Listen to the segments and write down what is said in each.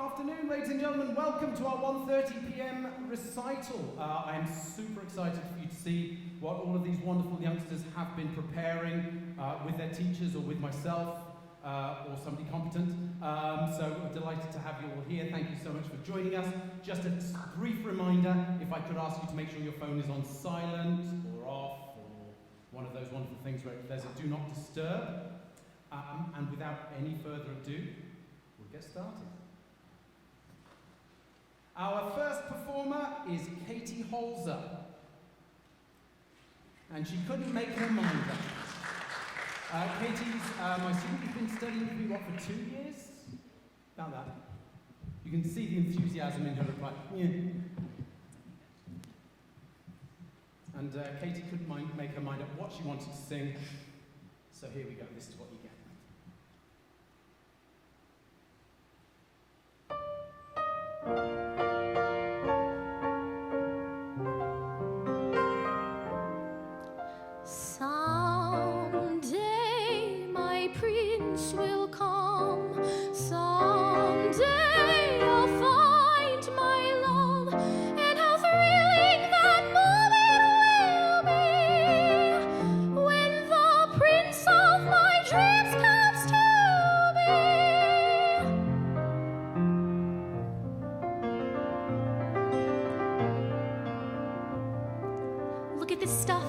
afternoon, ladies and gentlemen. Welcome to our 1:30 p.m. recital. I am super excited for you to see what all of these wonderful youngsters have been preparing with their teachers or with myself or somebody competent. So I'm delighted to have you all here. Thank you so much for joining us. Just a brief reminder, if I could ask you to make sure your phone is on silent or off or one of those wonderful things where there's a do not disturb. And without any further ado, we'll get started. Our first performer is Katie Holzer, and she couldn't make her mind up. Katie's my student. You've been studying with me, what, for 2 years? About that. You can see the enthusiasm in her reply. Yeah. And Katie couldn't make her mind up what she wanted to sing, so here we go. This is what you get. Someday my prince will come. Someday I'll find my love, and how thrilling that moment will be when the prince of my dreams comes to me. Look at this stuff.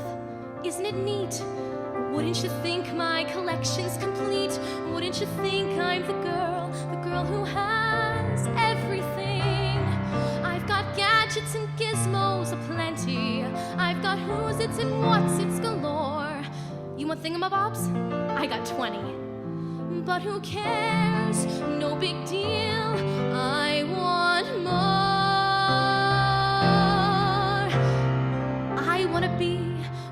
Isn't it neat? Wouldn't you think my collection's complete? Wouldn't you think I'm the girl who has everything? I've got gadgets and gizmos aplenty. I've got who's its and what's its galore. You want thingamabobs? I got 20. But who cares? No big deal. I want more. I want to be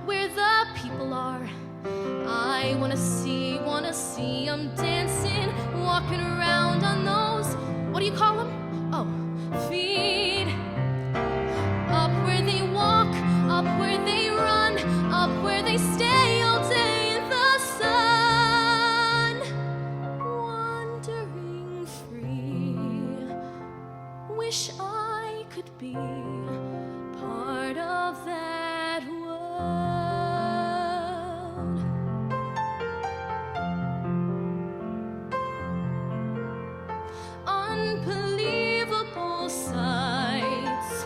where the people are. I wanna see them dancing, walking around on those, what do you call them? Oh, feet. Up where they walk, up where they run, up where they stay all day in the sun. Wandering free, wish I could be part of that world. Unbelievable sights,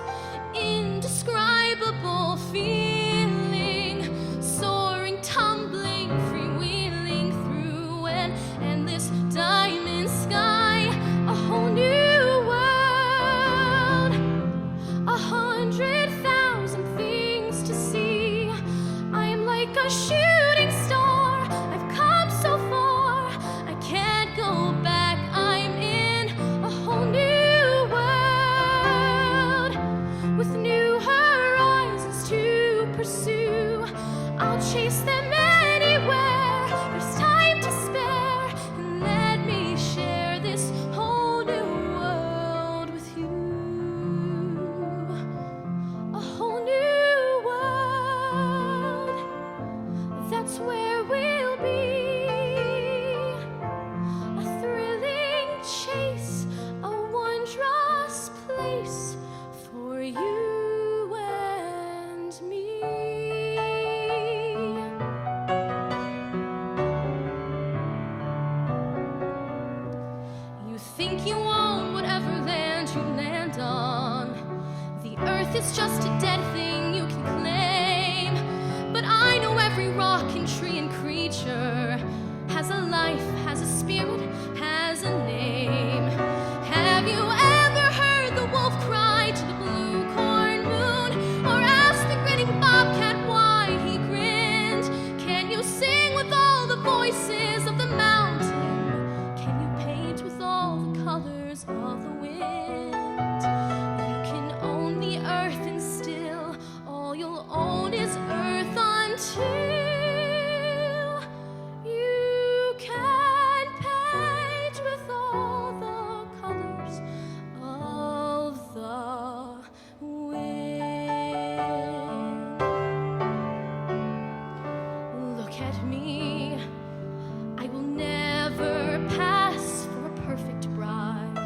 indescribable feeling, soaring, tumbling, freewheeling through an endless diamond sky, a whole new world, 100,000 things to see. I am like a shooting star, I've come so far, I can't go back. I'm in a whole new world with new horizons to pursue. I'll chase them anywhere, there's time to spare, and let me share this whole new world with you. A whole new world, that's where we'll be. A thrilling chase, a wondrous place for you and me. You think you own whatever land you land on. The earth is just a dead thing you can claim. But I know every rock and tree and creature has a life, has a spirit, has a name. Have you ever heard the wolf cry to the blue corn moon, or asked the grinning bobcat why he grinned? Can you sing with all the voices of the mountain? Can you paint with all the colors of the wind? You can own the earth and still all you'll own is earth until you can paint with all the colors of the wind. Look at me, I will never pass for a perfect bride.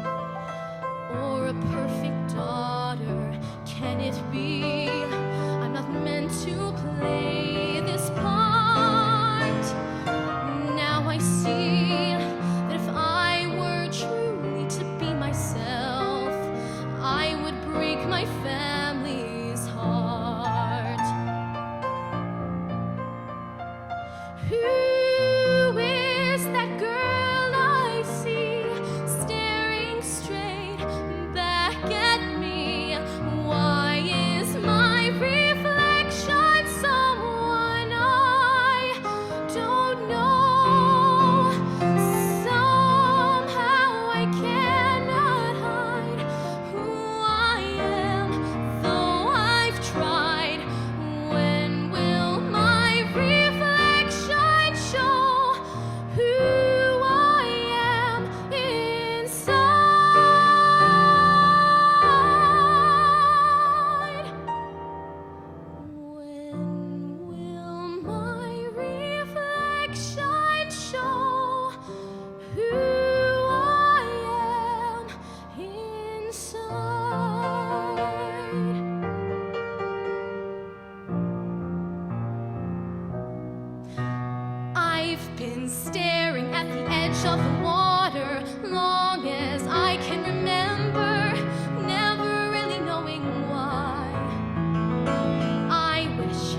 edge of the water, long as I can remember, never really knowing why. I wish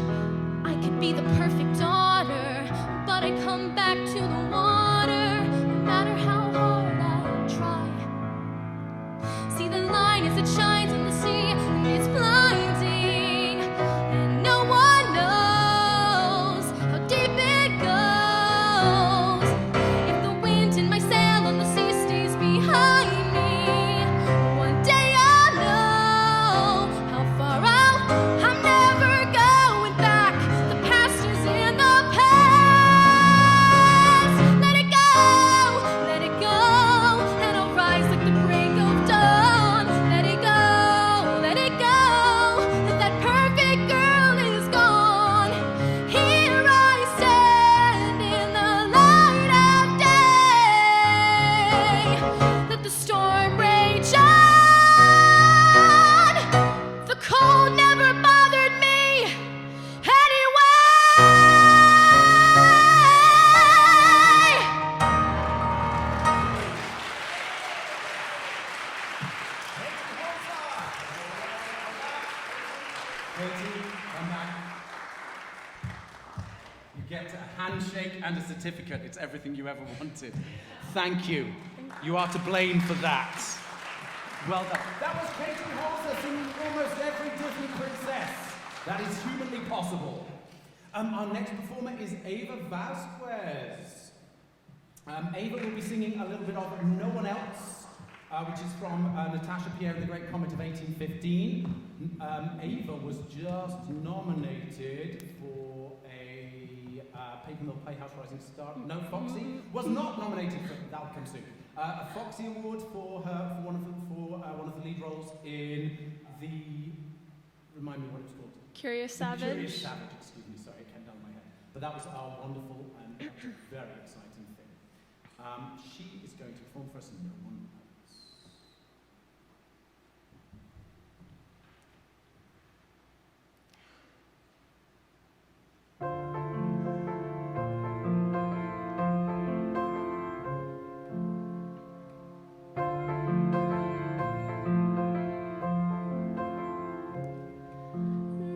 I could be the perfect daughter, but I come back to the water, no matter how hard I try. See the line as it shines in the sea, and it's blinding, and no one knows how deep it goes. If the wind in my sail on the sea stays behind me, one day I'll know how far I'm never going back. The past is in the past. Let it go, and I'll rise like the break of dawn. Let it go, that perfect girl is gone. Here I stand in the light of day. Let the storm rage on. The cold never bothered me anyway. Katie, come back. You get a handshake and a certificate. It's everything you ever wanted. Thank you. You are to blame for that. Well done. That was Katie Halser singing almost every Disney princess that is humanly possible. Our next performer is Ava Vasquez. Ava will be singing a little bit of No One Else, which is from Natasha Pierre and the Great Comet of 1815. Ava was just nominated for a Paper Mill Playhouse Rising Star. No, Foxy was not nominated for. That'll come soon. A Foxy Award for her for one of the lead roles in the. Remind me what it's called. Curious Savage. Curious Savage. Excuse me. Sorry, it came down my head. But that was wonderful and that was a very exciting thing. She is going to perform for us in No One Else.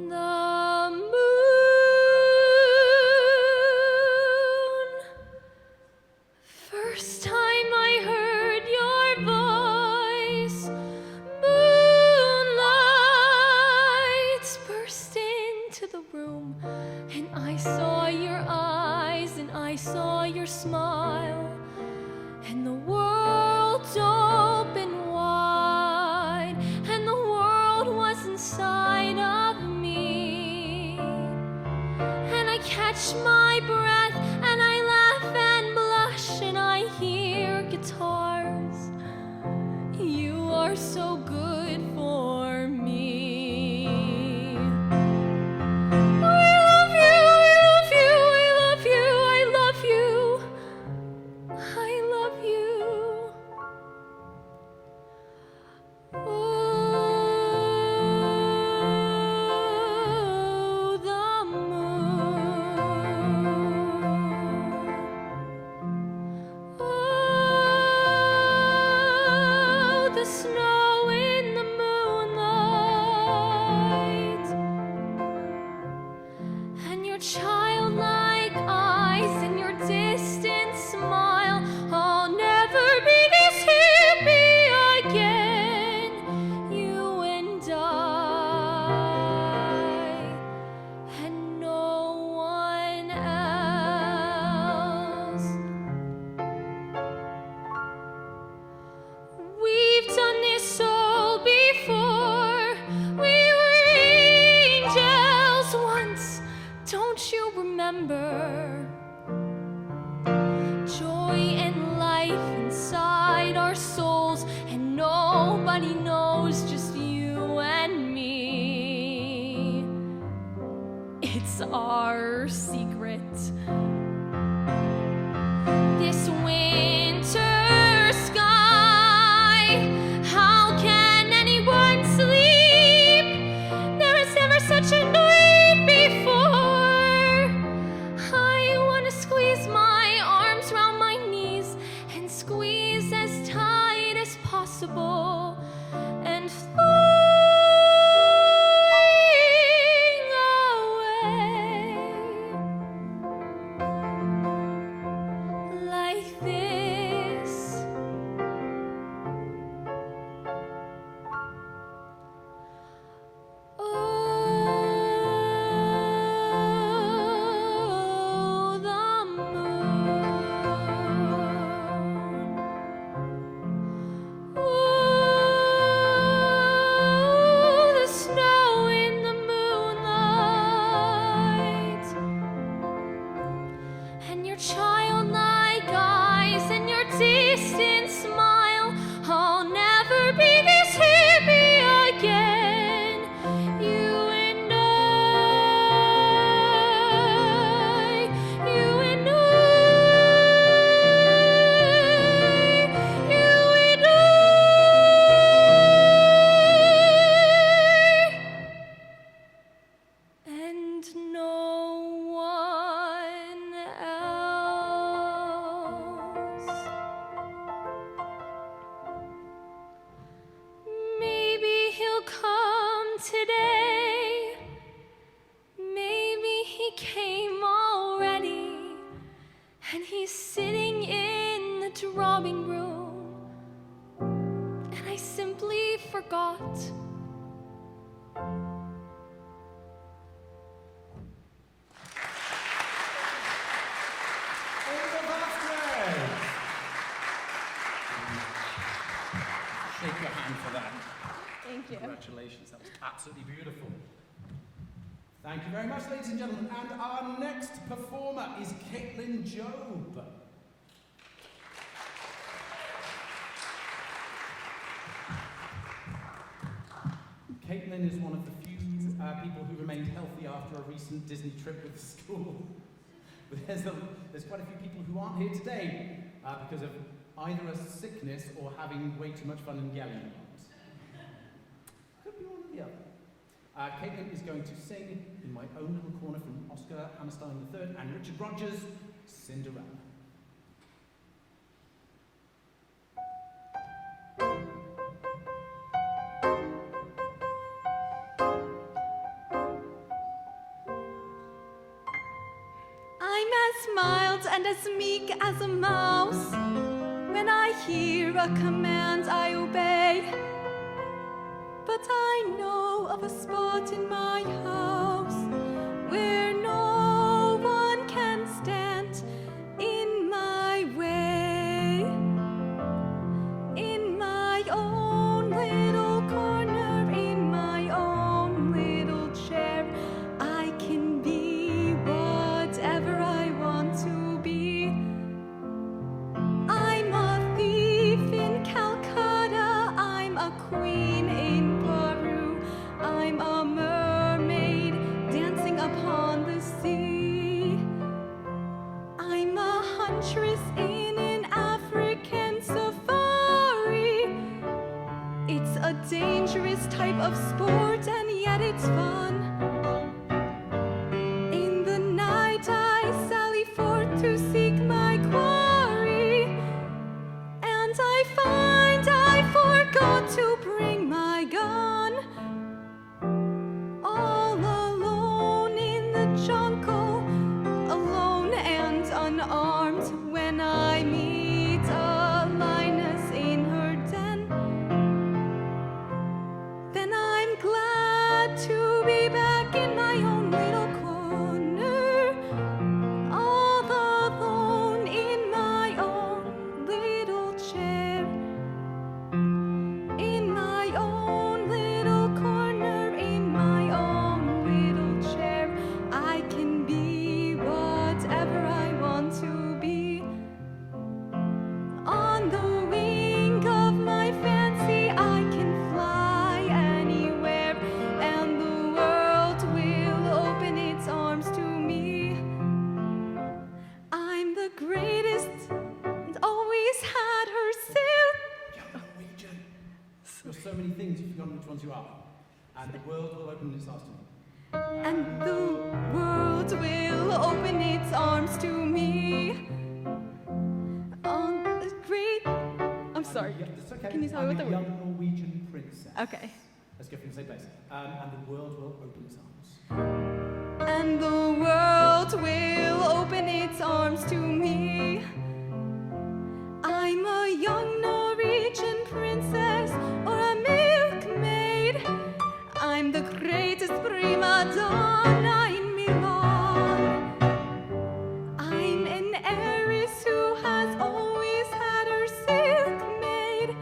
The moon, first time I heard your voice, moonlight burst into the room, and I saw your eyes, and I saw your smile, and the world opened wide, and the world was inside of me. And I catch my breath, and I laugh and blush, and I hear guitars. You are so good for me. I love you, I love you, I love you, I love you. I love you. Oh, the moon. Oh, the snow in the moonlight, and your childlike eyes and your distant smile. I'll never be this happy again, you and I, and no one else. We've done this all before. We were angels once, don't you remember? Joy and life inside our souls, and nobody knows, just you and me. It's our secret. This winter sky, how can anyone sleep? There is never such a night before. I drawing room, and I simply forgot. Shake your hand for that. Thank you. Congratulations, that was absolutely beautiful. Thank you very much, ladies and gentlemen. And our next performer is Caitlin Job. Caitlin is one of the few people who remained healthy after a recent Disney trip with the school. But there's quite a few people who aren't here today because of either a sickness or having way too much fun and yelling a lot. Could be one or the other. Caitlin is going to sing In My Own Little Corner from Oscar Hammerstein III and Richard Rodgers' Cinderella. I'm as mild and as meek as a mouse. When I hear a command, I obey. But I know of a spot in my house where no one can stand in my way. In my own little corner, in my own little chair, I can be whatever I want to be. I'm a thief in Calcutta, I'm a queen in Peru, I'm a mermaid dancing upon the sea. I'm a huntress in an African safari. It's a dangerous type of sport and yet it's fun. In the night I sally forth to seek my quarry, and I find I forgot to bring my gun. All alone in the jungle, alone and unarmed, when I meet a lioness in her den, then I'm glad to be back in my own little corner, all alone in my own little chair. In my own little corner, in my own little chair, I can be whatever I want to be. On the wing of my fancy, I can fly anywhere, and the world will open its arms to me. I'm the greatest and always had her silk. Young Norwegian. You're so many things, you've forgotten which ones you are. And the world will open its arms to me. And the world will open its arms to me. On the great. I'm sorry. It's okay. Can you tell me I'm what a the young Norwegian princess. Okay. Let's go from the same place. And the world will open its arms. And the world will open its arms to me. I'm a young Norwegian princess or a milkmaid. I'm the greatest prima donna in Milan. I'm an heiress who has always had her silk made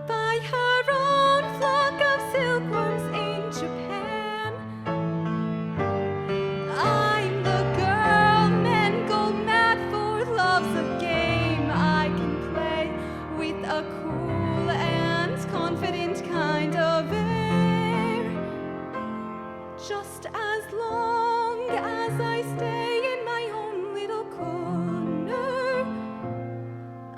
by her own flock of silkworms in Japan. I'm the girl men go mad for, loves a game I can play with a cool and confident kind of air. Just as long as I stay in my own little corner,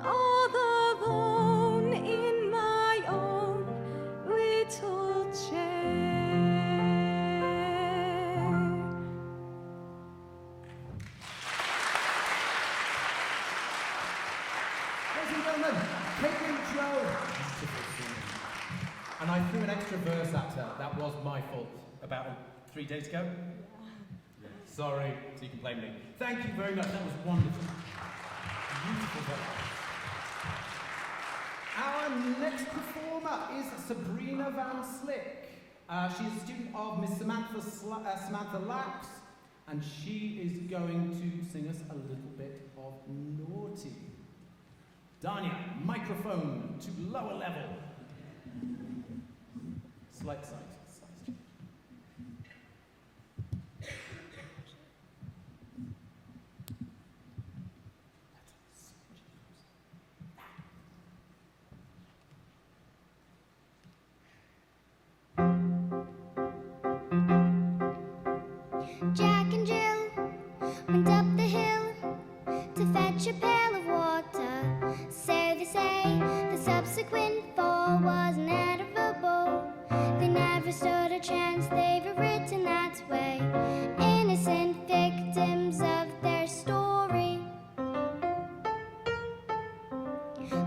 all alone in my own little chair. Ladies and gentlemen, Caitlin Job. And I threw an extra verse at her. That was my fault. About 3 days ago? Yeah. Sorry, so you can blame me. Thank you very much. That was wonderful. Beautiful voice. Our next performer is Sabrina Van Slick. She's a student of Miss Samantha Lax, and she is going to sing us a little bit of Naughty. Dania, microphone to lower level. Slight size. Jack and Jill went up the hill to fetch a pail of water. So they say the subsequent fall was inevitable. They never stood a chance, they were written that way. Innocent victims of their story,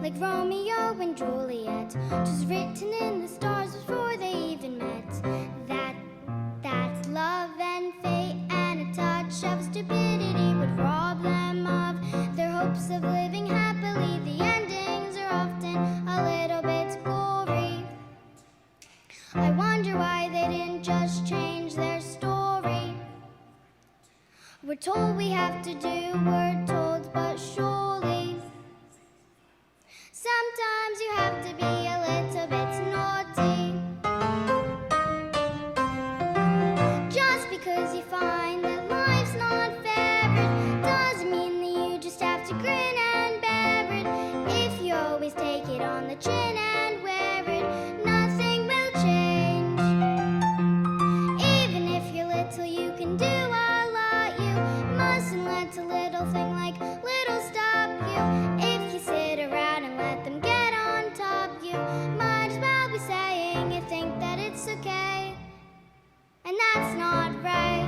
like Romeo and Juliet, just written in the stars before they even met. That's love and fate, and a touch of stupidity would rob them of their hopes of living happily. The endings are often a little bit gory. I wonder why they didn't just change their story. We're told we have to do, we're told, but surely sometimes you have to be a little bit naughty. Just because you find that life's not fair, it doesn't mean that you just have to grin and bear it. If you always take it on the chin and wear it, nothing will change. Even if you're little, you can do a lot. You mustn't let a little thing like little stop you. If you sit around and let them get on top, you might as well be saying you think that it's okay, and that's not right.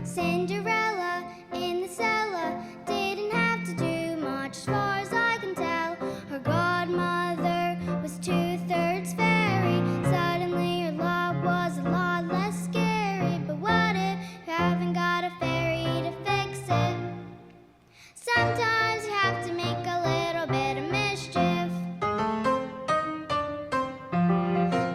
Cinderella in the cellar didn't have to do much, as far as I can tell. Her godmother was 2/3 fairy. Suddenly her lot was a lot less scary. But what if you haven't got a fairy to fix it? Sometimes you have to make a little bit of mischief.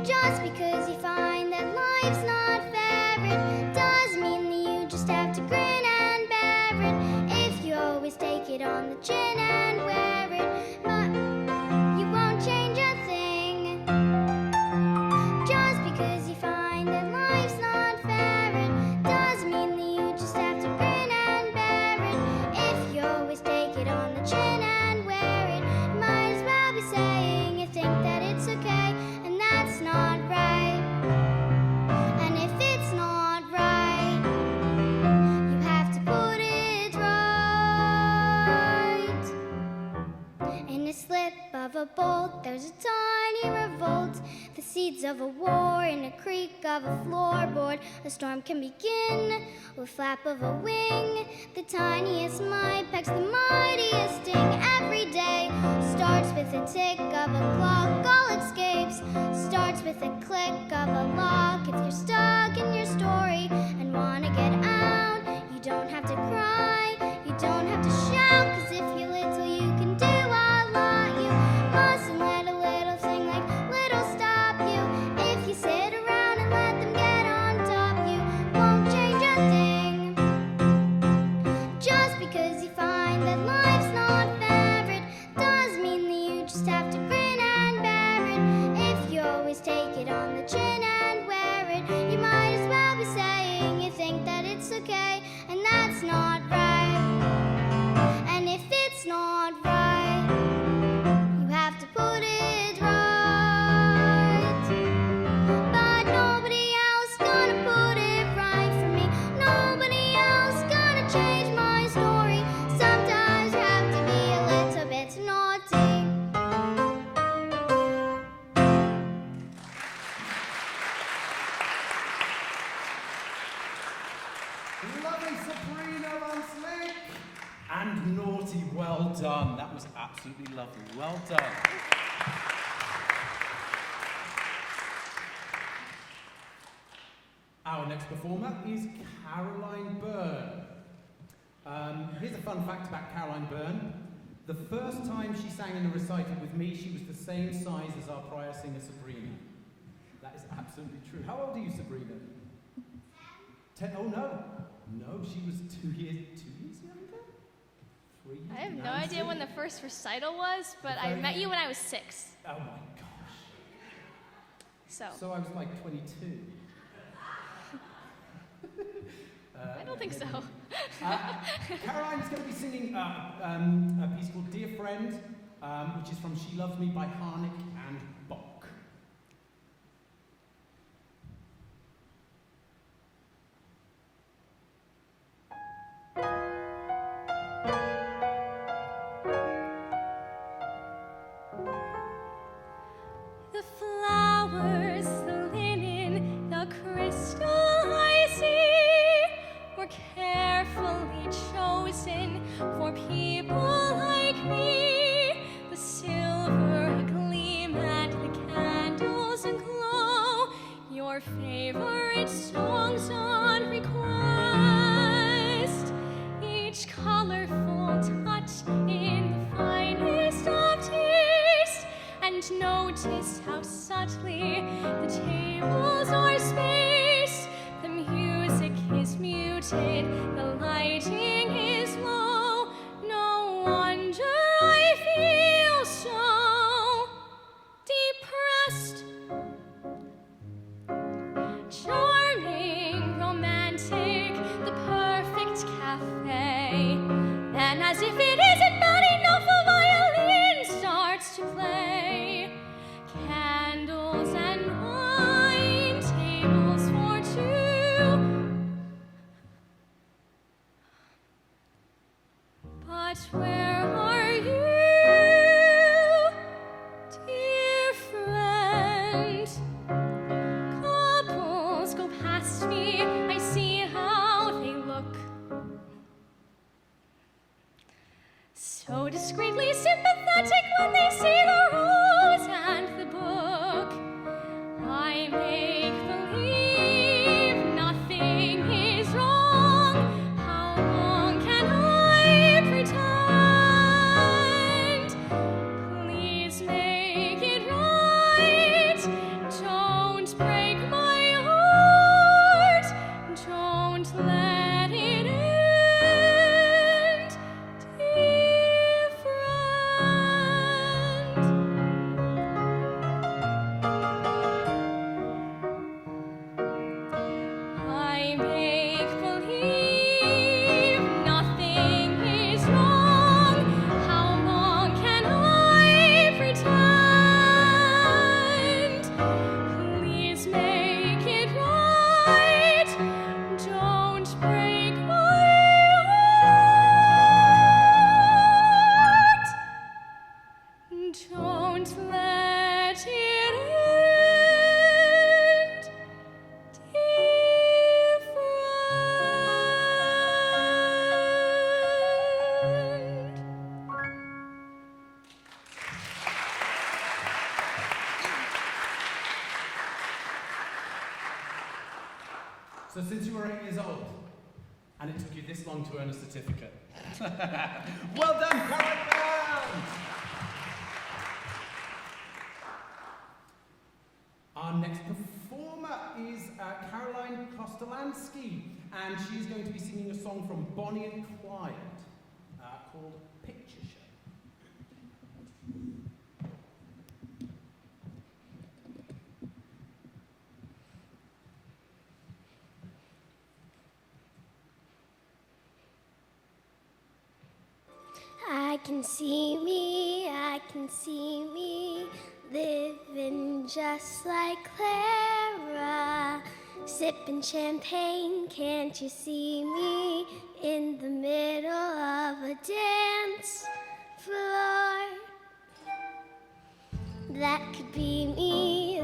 Just because you find that life's not fair, it doesn't mean that you just have to grin and bear it. If you always take it on the chin and wear it, but you won't change a thing. Just because you find that life's not fair, it doesn't mean that you just have to grin and bear it. If you always take it on the chin and wear it, you might as well be saying you think that it's okay, and that's not right. And if it's not right, you have to put it right. In a slip of a bolt, there's a tiny revolt, the seeds of a war in a creak of a floorboard. A storm can begin with flap of a wing. The tiniest mite pecks the mightiest sting. Every day starts with a tick of a clock. All escapes starts with a click of a lock. If you're stuck in your story and wanna get out, you don't have to cry, you don't have to shout. 'Cause if you're little, you can do a lot. You mustn't let a little thing like little stop you. If you sit around and let them get on top, you won't change a thing. Just because you find that life's not fair, it does mean that you just have to grin and bear it. If you always take it on the chin and wear it, you might as well be saying you think that it's okay, and that's not right. And if it's not right, you have to put it right. But nobody else gonna put it right for me. Nobody else gonna change my story. Sometimes you have to be a little bit naughty. Lovely Sabrina Van Slick. And Naughty, well done. That was absolutely lovely. Well done. Our next performer is Caroline Byrne. Here's a fun fact about Caroline Byrne. The first time she sang in a recital with me, she was the same size as our prior singer, Sabrina. That is absolutely true. How old are you, Sabrina? 10. Oh, no. No, she was 2 years younger? 3 years? I have no idea when the first recital was, but I met you when I was 6. Oh, my gosh. So I was like 22. I don't think so. Caroline's going to be singing a piece called Dear Friend, which is from She Loves Me by Harnick and Bach. The flowers, the linen, the crystal I see were carefully chosen for people like me. The silver agleam and the candles aglow, your favorite songs on request. Each colorful touch in the finest of taste. And notice how subtly the tables are spaced. The music is muted, the lighting is low. No wonder I feel so depressed. Charming, romantic, the perfect cafe. And as if it isn't bad enough, a violin starts to play. Candles and wine, tables for two. But where are you, dear friend? Couples go past me, I see how they look. So discreetly sympathetic when they say the rose and the book. I make believe nothing is wrong. How long can I pretend? Please make it right. Don't break my heart. Don't let it end, dear friend. I make believe nothing is wrong. How long can I pretend? Please make it right. Don't break my heart. Don't let it end, dear friend. So since you were 8 years old, and it took you this long to earn a certificate. Well done, Caroline Byrne! Our next performer is Caroline Kostolansky, and she's going to be singing a song from Bonnie and Clyde called Picture Show. I can see me, living just like Clara, sipping champagne. Can't you see me in the middle of a dance floor? That could be me,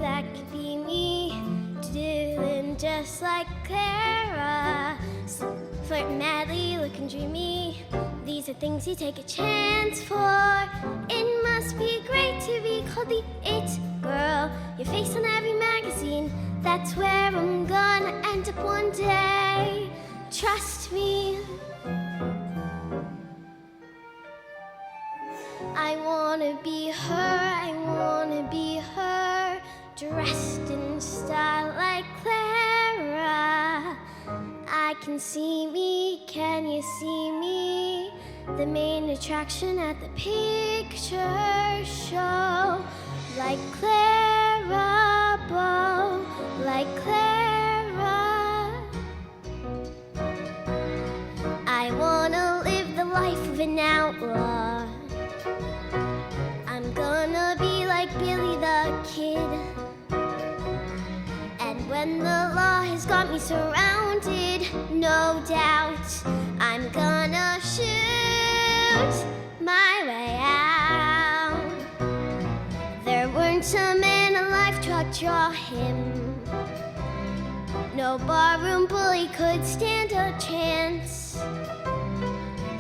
doing just like Clara, flirting madly, looking dreamy. These are things you take a chance for. It must be great to be called the It Girl. Your face on every magazine, that's where I'm gonna end up one day. Trust me. I wanna be her, I wanna be her, dressed in style like Clara. I can see me, can you see me? The main attraction at the picture show. Like Clara Bow, like Clara. I wanna live the life of an outlaw. I'm gonna be like Billy the Kid. And when the law has got me surrounded, no doubt I'm gonna shoot my way out. There weren't a man alive to outdraw him. No barroom bully could stand a chance.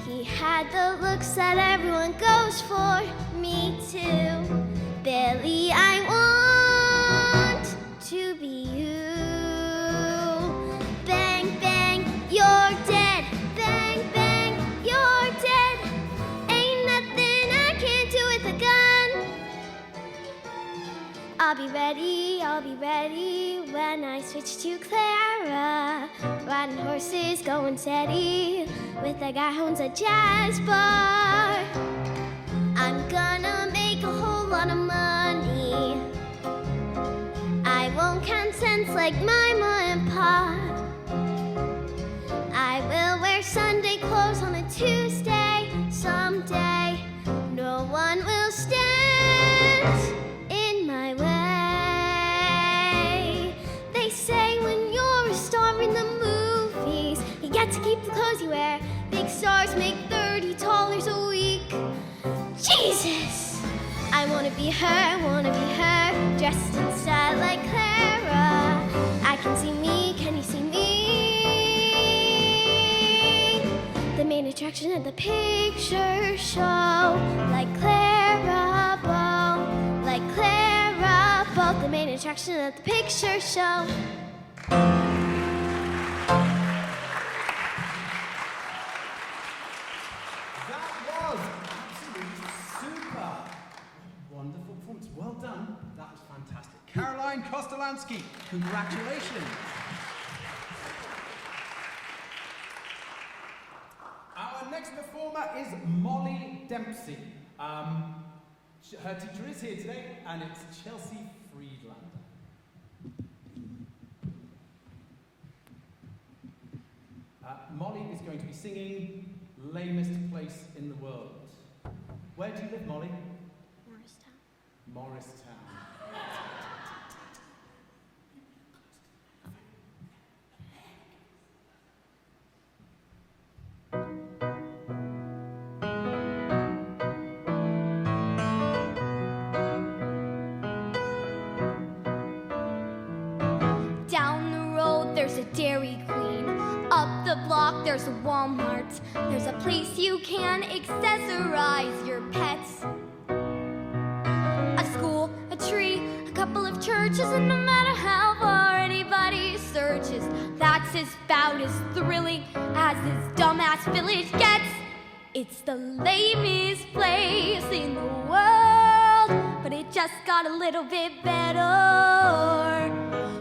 He had the looks that everyone goes for. Me too. Billy, I want to be you. Bang, bang, you're dead. Bang, bang, you're dead. Ain't nothing I can't do with a gun. I'll be ready when I switch to Clara. Riding horses, going steady, with a guy who owns a jazz bar. I'm gonna make a whole lot of money. I won't count cents like Mama and Pa. I will wear Sunday clothes on a Tuesday. Someday, no one will stand in my way. They say when you're a star in the movies, you get to keep the clothes you wear. Big stars make $30 a week. Jesus! I wanna be her, dressed in style like Clara. I can see me, can you see me? The main attraction at the picture show. Like Clara Bow, like Clara Bow. The main attraction at the picture show. Wonderful performance. Well done. That was fantastic. Caroline Kostolansky, congratulations. Our next performer is Molly Dempsey. Her teacher is here today, and it's Chelsea Friedlander. Molly is going to be singing Lamest Place in the World. Where do you live, Molly? Morristown. Down the road there's a Dairy Queen. Up the block there's a Walmart. There's a place you can accessorize your pets. A school, a tree, a couple of churches, and no matter how far anybody searches, that's about as thrilling as this dumbass village gets. It's the lamest place in the world, but it just got a little bit better.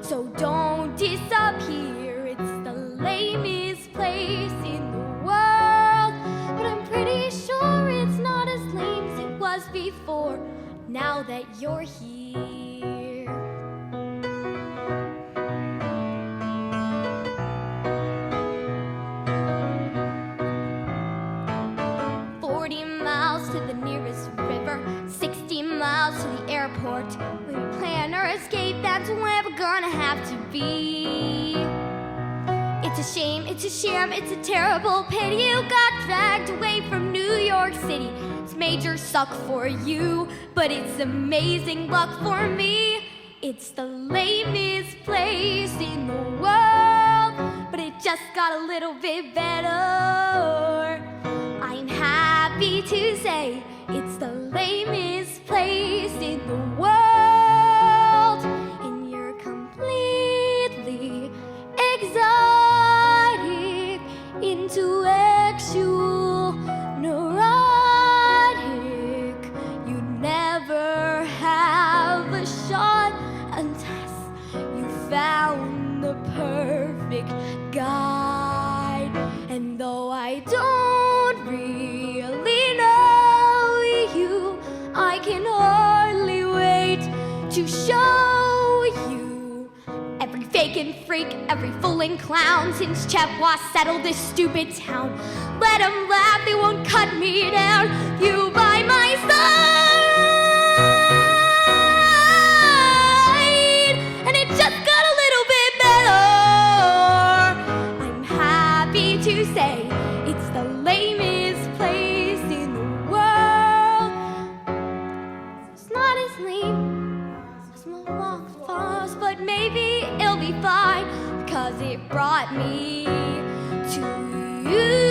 So don't disappear, it's the lamest place in the world, but I'm pretty sure it's not as lame as it was before. Now that you're here, 40 miles to the nearest river, 60 miles to the airport. We plan our escape, that's where we're gonna have to be. It's a shame, it's a sham, it's a terrible pity you got dragged away from New York City. It's major suck for you, but it's amazing luck for me. It's the lamest place in the world, but it just got a little bit better. I'm happy to say it's the lamest place in the world, and you're completely exotic, intellectual, neurotic, I don't really know you. I can hardly wait to show you every fake and freak, every fool and clown. Since Chepwa settled this stupid town, let them laugh, they won't cut me down. You by my side, and it just got a little bit better. I'm happy to say it's the lamest place in the world. It's not as lame as my walk falls, but maybe it'll be fine, cause it brought me to you.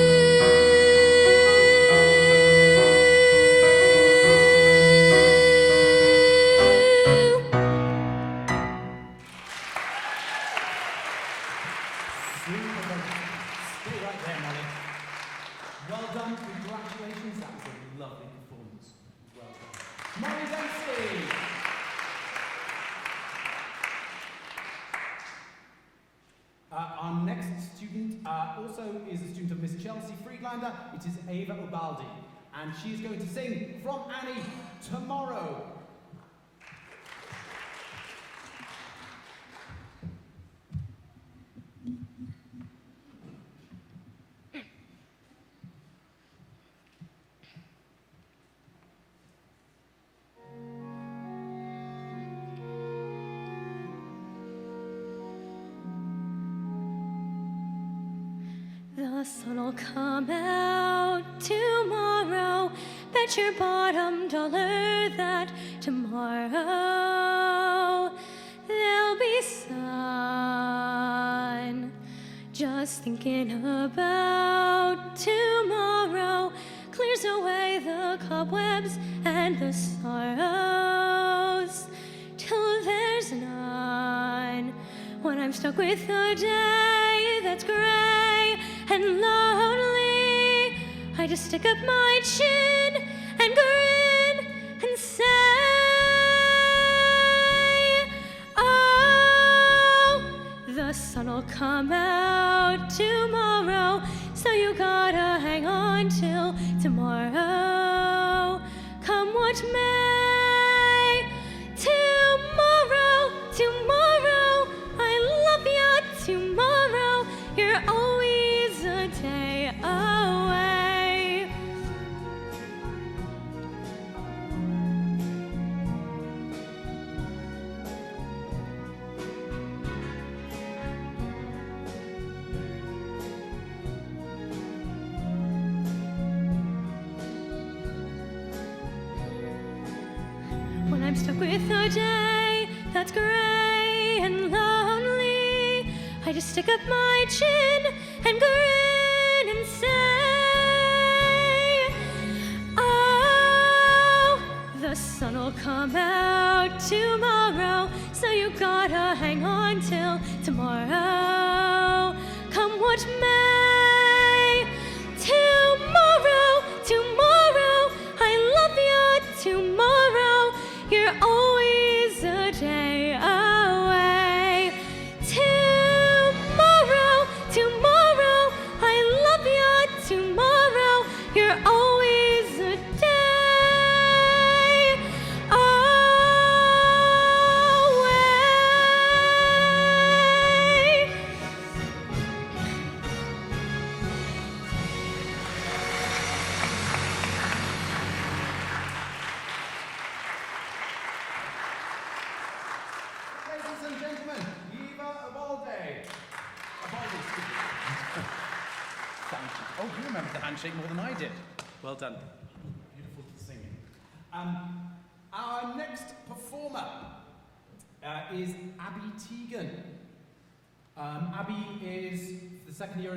Stay right there, Molly. Well done, congratulations. That was a lovely performance. Well done. Molly Dempsey. Our next student also is a student of Miss Chelsea Friedlander. It is Ava Ubaldi, and she is going to sing from Annie, Tomorrow. The sun will come out tomorrow. Bet your bottom dollar that tomorrow there'll be sun. Just thinking about tomorrow clears away the cobwebs and the sorrows till there's none. When I'm stuck with a day that's gray and lonely, I just stick up my chin and grin and say, oh, the sun will come out tomorrow, so you gotta hang on till tomorrow. Come what may, tomorrow, tomorrow, I love you tomorrow, you're always a day away. When I'm stuck with a day that's gray and lonely, I just stick up my chin and grin and say, oh, the sun will come out tomorrow, so you gotta hang on till tomorrow. Come what may, tomorrow, tomorrow, I love you tomorrow, you're always a day away. Tomorrow, tomorrow, I love you tomorrow, you're always a day away. Ladies and gentlemen, Eva Ubaldi. Thank you. Oh, you remember the handshake more than I did. Well done. Beautiful singing. Our next performer is Abby Teagan. Abby is for the second year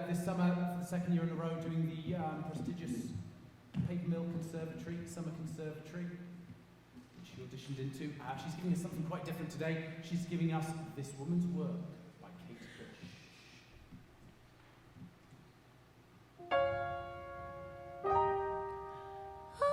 this summer, for the second year in a row, doing the prestigious Paper Mill Conservatory, Summer Conservatory, which she auditioned into. She's giving us something quite different today. She's giving us This Woman's Work by Kate Bush. Oh,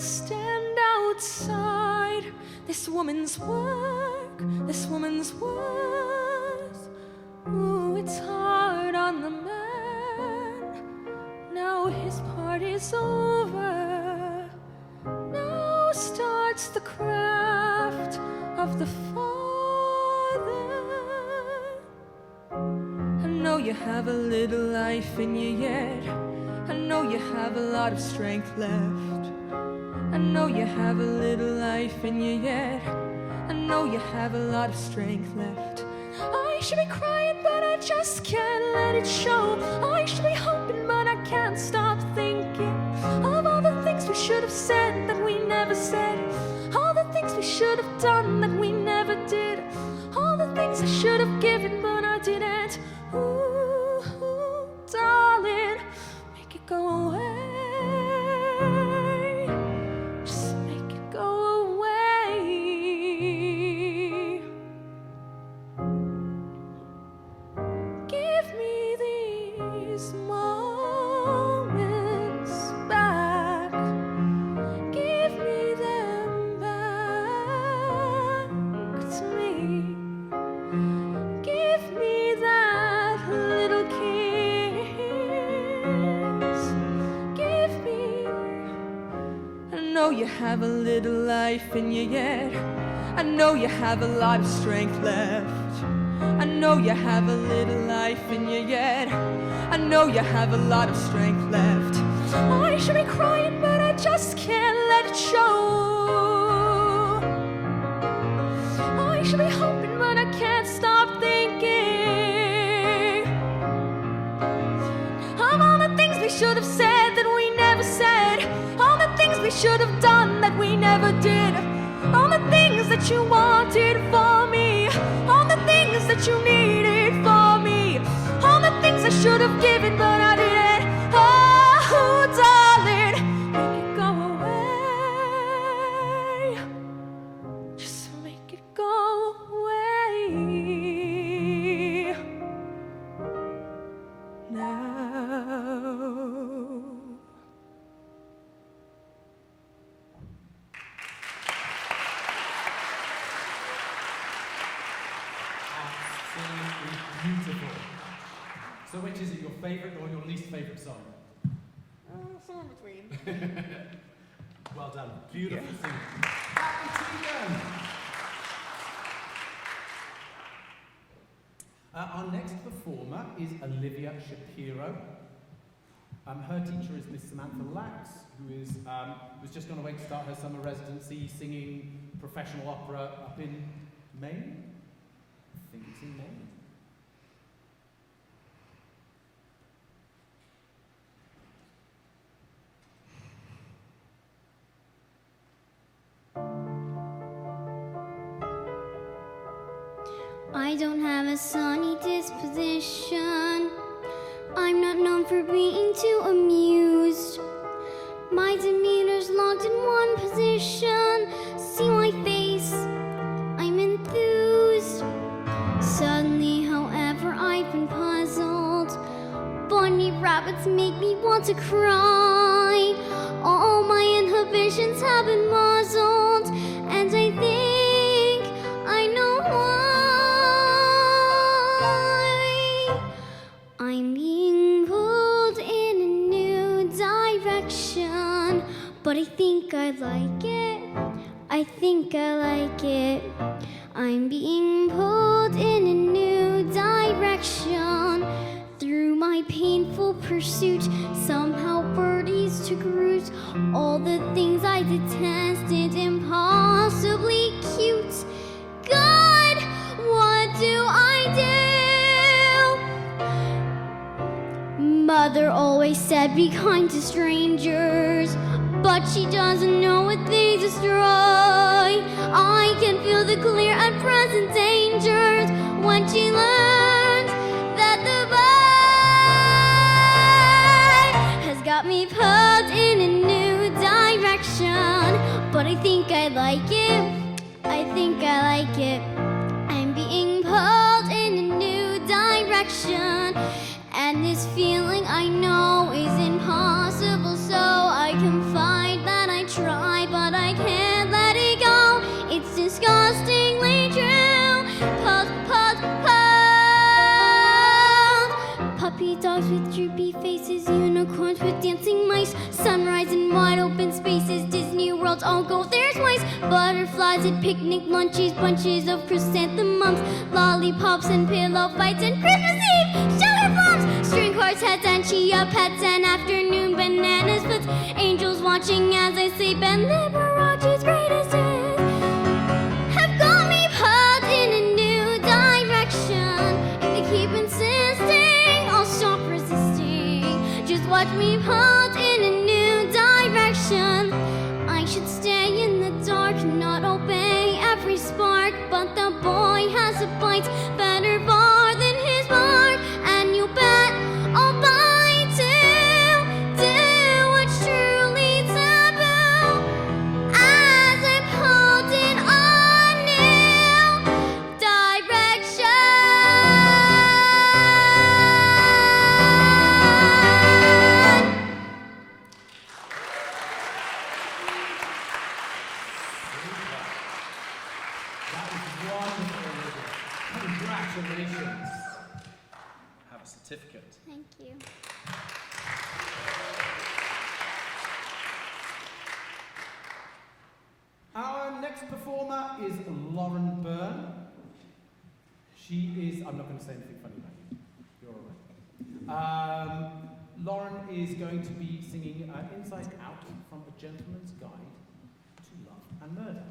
stand outside this woman's work, this woman's worth. Ooh, it's hard on the man. Now his part is over. Now starts the craft of the Father. I know you have a little life in you yet. I know you have a lot of strength left. I know you have a little life in you yet. I know you have a lot of strength left. I should be crying, but I just can't let it show. I should be hoping, but I can't stop thinking of all the things we should have said that we never said. All the things we should have done that we never did. All the things I should have given, but I didn't. Ooh, darling, make it go away. Just make it go away. Give me these moments back. Give me them back to me. Give me that little kiss. Give me. I know you have a little life in you yet. I know you have a lot of strength left. I know you have a little life in you yet. I know you have a lot of strength left. I should be crying, but I just can't let it show. I should be hoping, but I can't stop thinking of all the things we should have said that we never said. All the things we should have done that we never did. All the things that you wanted for me. All the things that you needed for me. All the things I should have given, but I didn't. Oh, darling, make it go away. Just make it go away. Now. Absolutely beautiful. So which is it, your favourite or your least favourite song? Somewhere between. Well done. Beautiful singing. Happy Tegan! Our next performer is Olivia Shapiro. Her teacher is Miss Samantha Lax, who is was just going to wait to start her summer residency singing professional opera up in Maine. I think it's in Maine. I don't have a sunny disposition. I'm not known for being too amused. My demeanor's locked in one position. See my face, I'm enthused. Suddenly, however, I've been puzzled. Bunny rabbits make me want to cry. All my inhibitions have been muzzled, and I think I know why. I'm being pulled in a new direction, but I think I like it. I think I like it. I'm being pulled in a new direction. Through my painful pursuit, somehow birdies took root. All the things I detested, impossibly cute. God, what do I do? Mother always said be kind to strangers, but she doesn't know what they destroy. I can feel the clear and present dangers when she learns that the boy has got me pulled in a new direction. But I think I like it. I think I like it. I'm being pulled in a new direction, and this feeling I know is impossible, so I confide that I try puppy dogs with droopy faces, unicorns with dancing mice, sunrise in wide open spaces, Disney worlds all go there twice, butterflies at picnic lunches, bunches of chrysanthemums, lollipops and pillow fights, and Christmas Eve sugar plums, string quartets and chia pets, and afternoon banana splits, angels watching as I sleep, and Liberace's greatest hits have got me pulled in a new direction. If they keep insisting, I'll stop resisting. Just watch me pulled in a new direction. I should stay in the dark, not obey every spark, but the boy has a bite better far than his bark, and you bet I'll bite to do what's truly taboo as I pulled in a new direction. That was wonderful, Olivia. Congratulations. Have a certificate. Thank you. Our next performer is Lauren Byrne. She is, I'm not going to say anything funny about you. You're all right. Lauren is going to be singing Inside Out from A Gentleman's Guide to Love and Murder.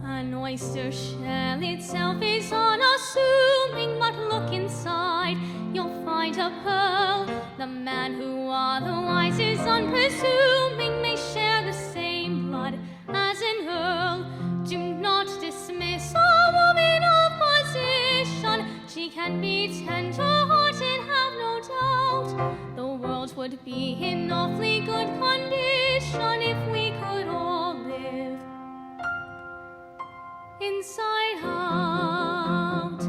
An oyster shell itself is unassuming, but look inside, you'll find a pearl. The man who otherwise is unpresuming may share the same blood as an earl. Do not dismiss a woman of position. She can be tender-hearted, have no doubt. The world would be in awfully good condition if we could all live inside out.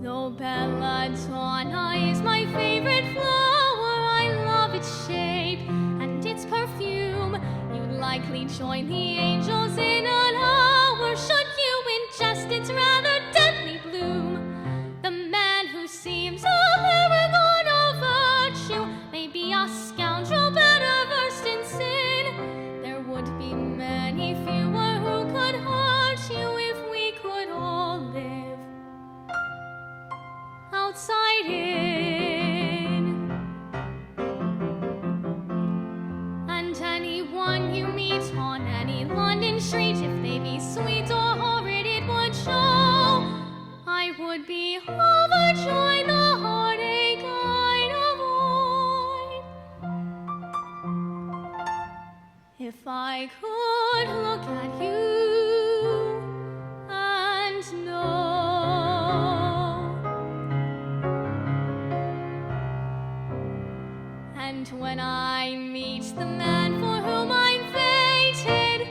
Though belladonna is my favorite flower, I love its shape and its perfume. You'd likely join the angels in an hour should you ingest its rather deadly bloom. The man who seems a paragon of virtue may be a scoundrel better versed in sin. There would be many fewer who could hurt you if we could all live outside in. And anyone you meet on any London street, if they be sweet or horrid, it would show. I would be overjoyed, the heartache I'd avoid if I could look at you and know. And when I meet the man for whom I'm fated,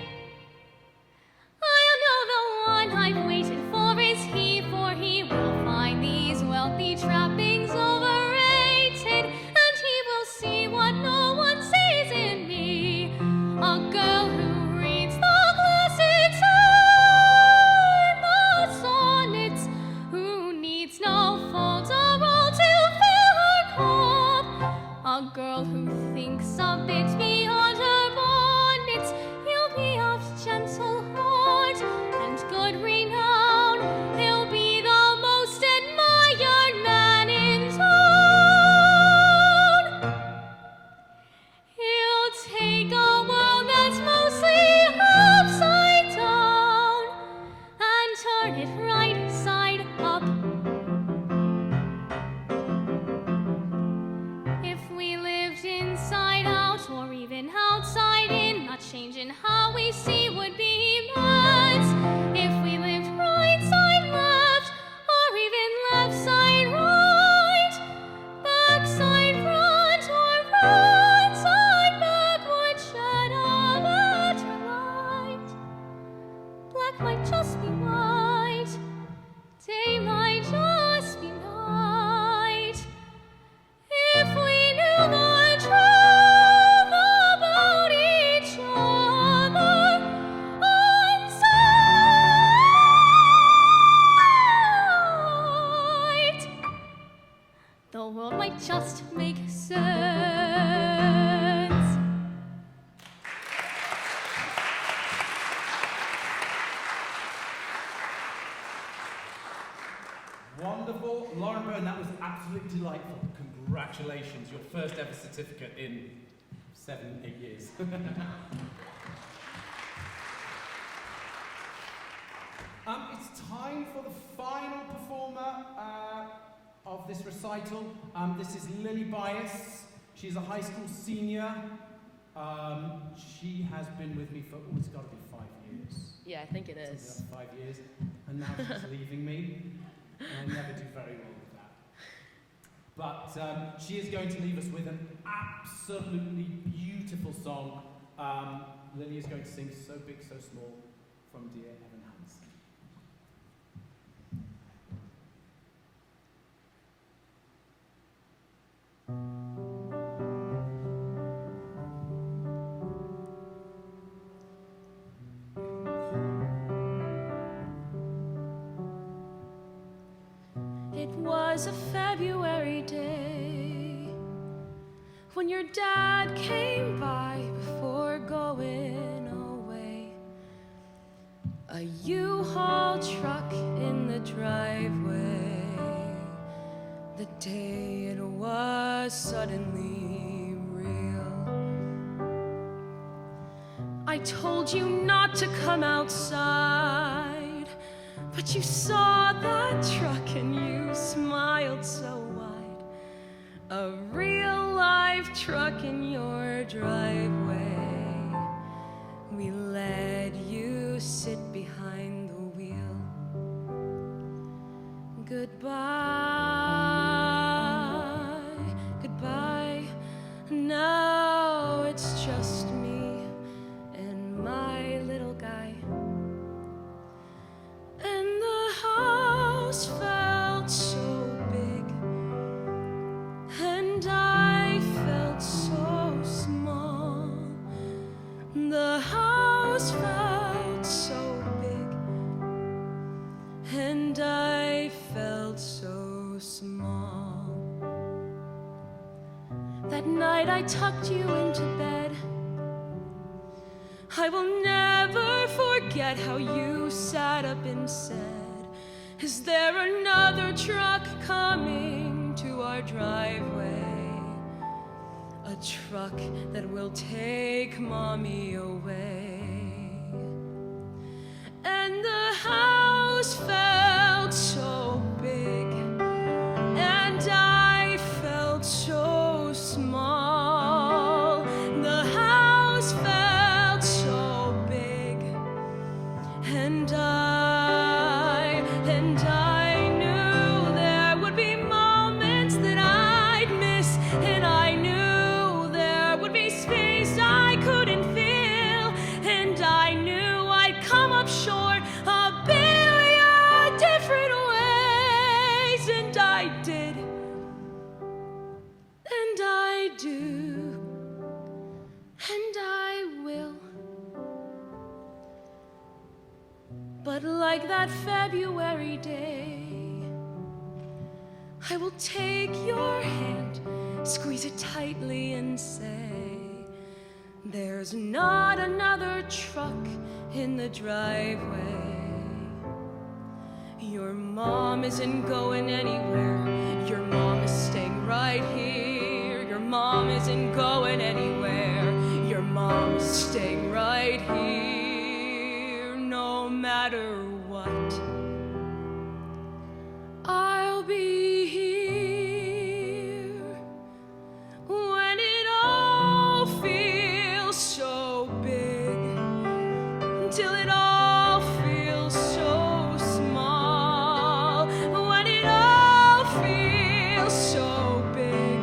I'll know the one I've waited for is he, for he will find these wealthy trappings overrated, and he will see what no one sees in me, a girl who reads the classics and the sonnets, who needs no folderol to fill her cup, a girl who thinks a bit beyond if we knew the truth about each other on sight, the world might just make sense. Wonderful. Lauren Byrne, that was absolutely delightful. Congratulations, your first ever certificate in 7-8 years. It's time for the final performer of this recital. This is Lily Bias. She's a high school senior. She has been with me for, it's got to be 5 years. Yeah, I think it is. Something like 5 years. And now she's leaving me. And I never do very well with that. But she is going to leave us with an absolutely beautiful song. Lily is going to sing So Big, So Small from Dear Evan Hansen. It was a February day when your dad came by before going away. A U-Haul truck in the driveway. The day it was suddenly real. I told you not to come outside, but you saw that truck and you smiled so wide. A real live truck in your driveway. We let you sit behind the wheel. Goodbye, goodbye. Now it's just me and my little guy. And the house felt so big, and I felt so small. The house felt so big, and I felt so small. That night I tucked you into bed. I will never forget how you sat up and said, "Is there another truck coming to our driveway? A truck that will take Mommy away." And the house felt so big, and I felt so small. The house felt so big, and I knew there would be moments that I'd miss, and I knew there would be space I couldn't fill, and I knew I'd come up short a billion different ways, and I did, and I do, and I will. But like that February day, I will take your hand, squeeze it tightly and say, "There's not another truck in the driveway. Your mom isn't going anywhere. Your mom is staying right here. Your mom isn't going anywhere. Your mom is staying right here. No matter what, I'll be here when it all feels so big, till it all feels so small. When it all feels so big,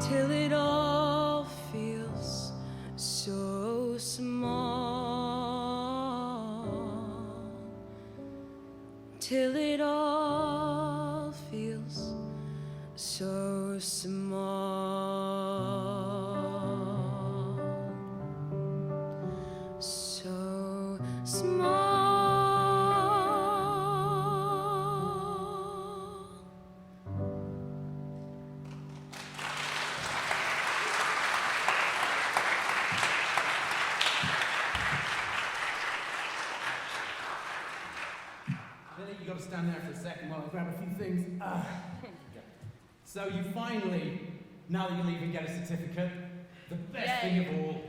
till it all feels so small. Till it all feels so so small, so small. Lily, you got to stand there for a second while I grab a few things. So you finally, now that you're leaving, get a certificate. The best thing of all.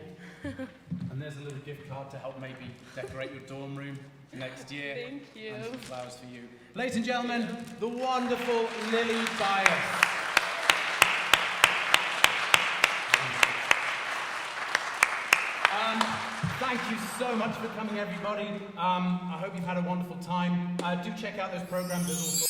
And there's a little gift card to help maybe decorate your dorm room next year. Thank you. And some flowers for you. Ladies and gentlemen, the wonderful Lily Bias. Thank you so much for coming, everybody. I hope you've had a wonderful time. Do check out those programs. There's also